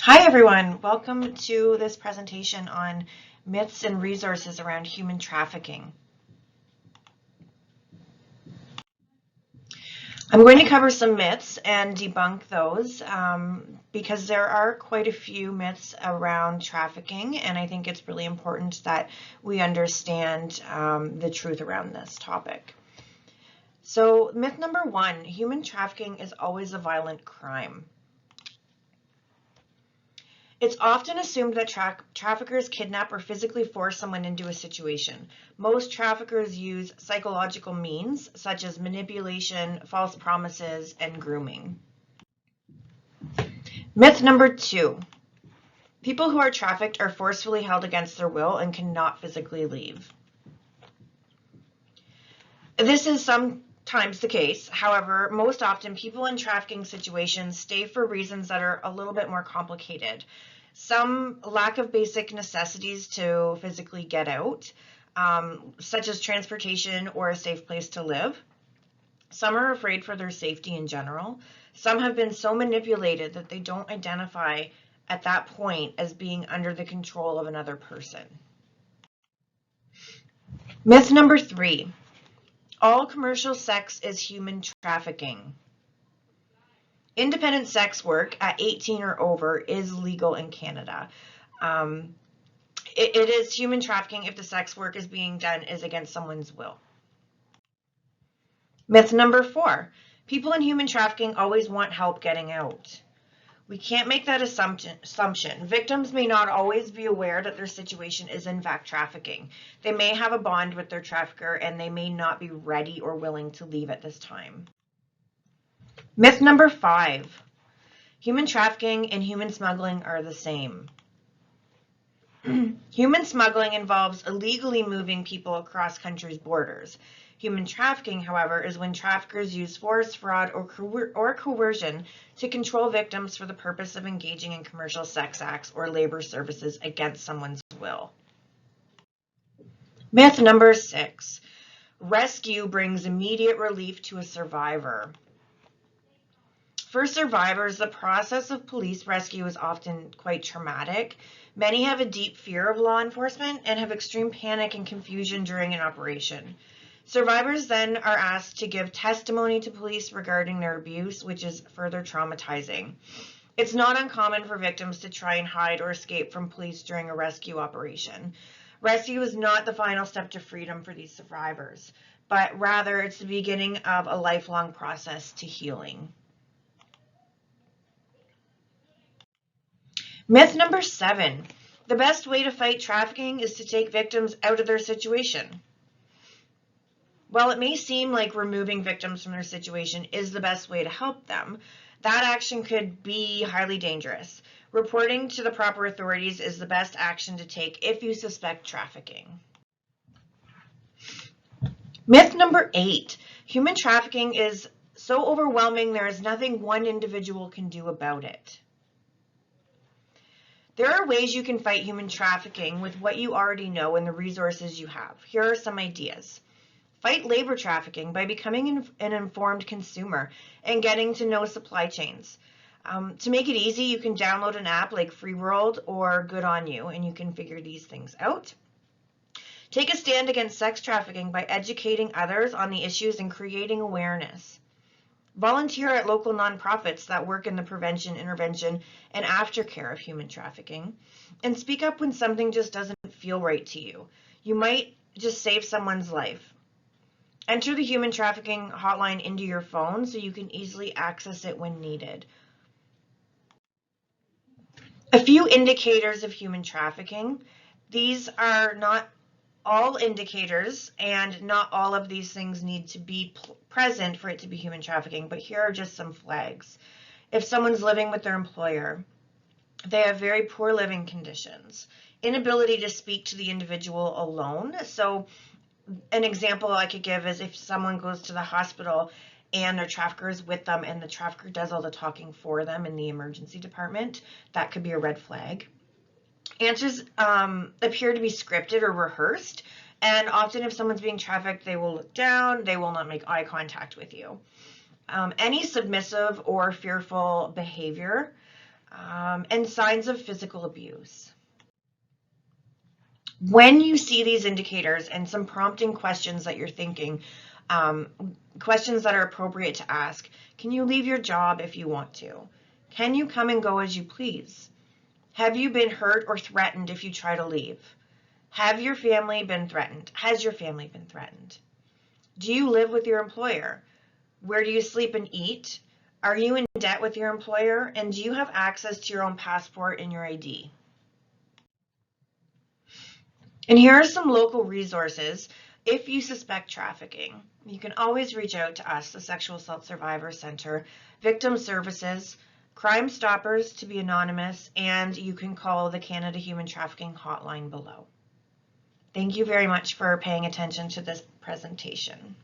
Hi everyone, welcome to this presentation on myths and resources around human trafficking. I'm going to cover some myths and debunk those because there are quite a few myths around trafficking, and I think it's really important that we understand the truth around this topic. So myth number one, human trafficking is always a violent crime. It's often assumed that traffickers kidnap or physically force someone into a situation. Most traffickers use psychological means such as manipulation, false promises, and grooming. Myth number two. People who are trafficked are forcefully held against their will and cannot physically leave. This is sometimes the case. However, most often people in trafficking situations stay for reasons that are a little bit more complicated. Some lack of basic necessities to physically get out, such as transportation or a safe place to live. Some are afraid for their safety in general. Some have been so manipulated that they don't identify at that point as being under the control of another person. Myth number three. All commercial sex is human trafficking. Independent sex work at 18 or over is legal in Canada. It is human trafficking if the sex work is being done is against someone's will. Myth number four, people in human trafficking always want help getting out. We can't make that assumption. Victims may not always be aware that their situation is in fact trafficking. They may have a bond with their trafficker and they may not be ready or willing to leave at this time. Myth number five, human trafficking and human smuggling are the same. Human smuggling involves illegally moving people across countries' borders. Human trafficking, however, is when traffickers use force, fraud, or coercion to control victims for the purpose of engaging in commercial sex acts or labor services against someone's will. Myth number six, rescue brings immediate relief to a survivor. For survivors, the process of police rescue is often quite traumatic. Many have a deep fear of law enforcement and have extreme panic and confusion during an operation. Survivors then are asked to give testimony to police regarding their abuse, which is further traumatizing. It's not uncommon for victims to try and hide or escape from police during a rescue operation. Rescue is not the final step to freedom for these survivors, but rather it's the beginning of a lifelong process to healing. Myth number seven, the best way to fight trafficking is to take victims out of their situation. While it may seem like removing victims from their situation is the best way to help them, that action could be highly dangerous. Reporting to the proper authorities is the best action to take if you suspect trafficking. Myth number eight, human trafficking is so overwhelming there is nothing one individual can do about it. There are ways you can fight human trafficking with what you already know and the resources you have. Here are some ideas. Fight labor trafficking by becoming an informed consumer and getting to know supply chains. To make it easy, you can download an app like Free World or Good On You, and you can figure these things out. Take a stand against sex trafficking by educating others on the issues and creating awareness. Volunteer at local nonprofits that work in the prevention, intervention, and aftercare of human trafficking. And speak up when something just doesn't feel right to you. You might just save someone's life. Enter the human trafficking hotline into your phone so you can easily access it when needed. A few indicators of human trafficking. These are not all indicators, and not all of these things need to be present for it to be human trafficking, but here are just some flags. If someone's living with their employer, they have very poor living conditions, inability to speak to the individual alone. So an example I could give is if someone goes to the hospital and their trafficker is with them and the trafficker does all the talking for them in the emergency department, that could be a red flag. Answers appear to be scripted or rehearsed, and often if someone's being trafficked, they will look down, they will not make eye contact with you. Any submissive or fearful behavior, and signs of physical abuse. When you see these indicators and some prompting questions that you're thinking, questions that are appropriate to ask, can you leave your job if you want to? Can you come and go as you please? Have you been hurt or threatened if you try to leave? Have your family been threatened? Has your family been threatened? Do you live with your employer? Where do you sleep and eat? Are you in debt with your employer? And do you have access to your own passport and your ID? And here are some local resources. If you suspect trafficking, you can always reach out to us, the Sexual Assault Survivor Center, Victim Services, Crime Stoppers to be anonymous, and you can call the Canada Human Trafficking hotline below. Thank you very much for paying attention to this presentation.